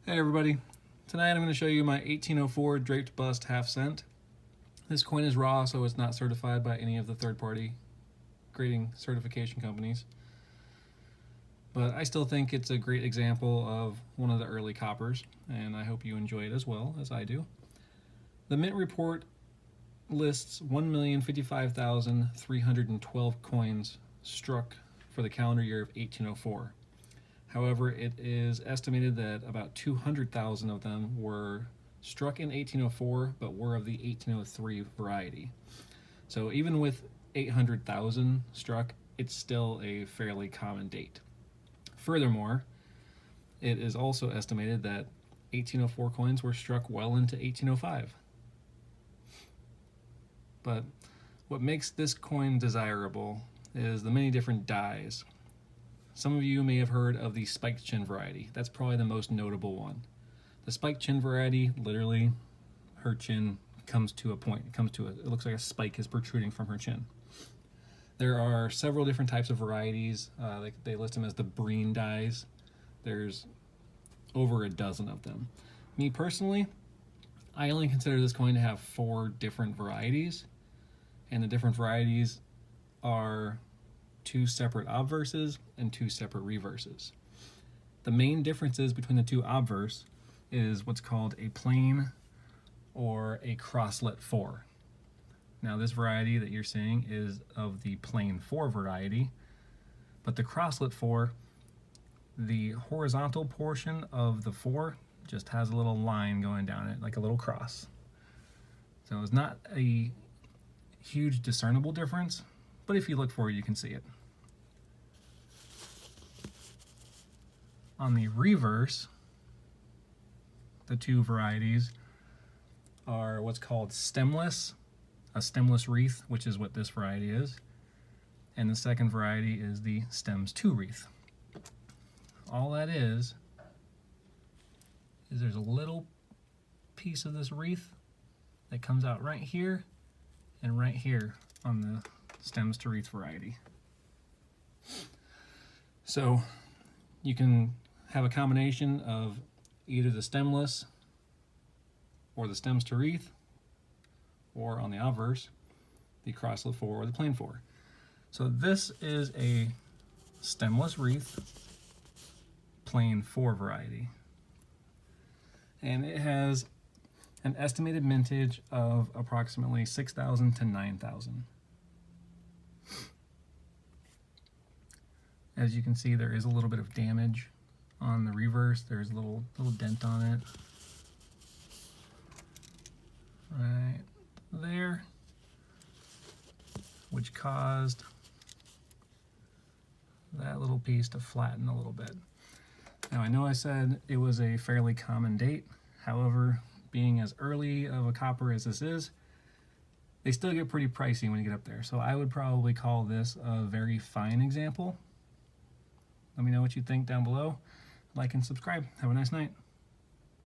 Hey everybody, tonight I'm going to show you my 1804 Draped Bust Half Cent. This coin is raw, so it's not certified by any of the third-party grading certification companies. But I still think it's a great example of one of the early coppers, and I hope you enjoy it as well as I do. The Mint report lists 1,055,312 coins struck for the calendar year of 1804. However, it is estimated that about 200,000 of them were struck in 1804, but were of the 1803 variety. So even with 800,000 struck, it's still a fairly common date. Furthermore, it is also estimated that 1804 coins were struck well into 1805. But what makes this coin desirable is the many different dies. Some of you may have heard of the spiked chin variety. That's probably the most notable one. The spiked chin variety, literally, her chin comes to a point. It looks like a spike is protruding from her chin. There are several different types of varieties. They list them as the Breen dies. There's over a dozen of them. Me personally, I only consider this coin to have 4 different varieties, and the different varieties are 2 separate obverses and 2 separate reverses. The main differences between the 2 obverse is what's called a plain or a crosslet 4. Now this variety that you're seeing is of the plain 4 variety, but the crosslet 4, the horizontal portion of the 4 just has a little line going down it, like a little cross. So it's not a huge discernible difference, but if you look for it, you can see it. On the reverse, the 2 varieties are what's called stemless, a stemless wreath, which is what this variety is, and the second variety is the stems 2 wreath. All that is there's a little piece of this wreath that comes out right here and right here on the stems to wreath variety. So you can have a combination of either the stemless or the stems to wreath, or on the obverse, the crosslet 4 or the plain 4. So this is a stemless wreath plain 4 variety, and it has an estimated mintage of approximately 6,000 to 9,000. As you can see, there is a little bit of damage on the reverse. There's a little dent on it right there, which caused that little piece to flatten a little bit. Now I know I said it was a fairly common date. However, being as early of a copper as this is, they still get pretty pricey when you get up there. So I would probably call this a very fine example. Let me know what you think down below. Like and subscribe. Have a nice night.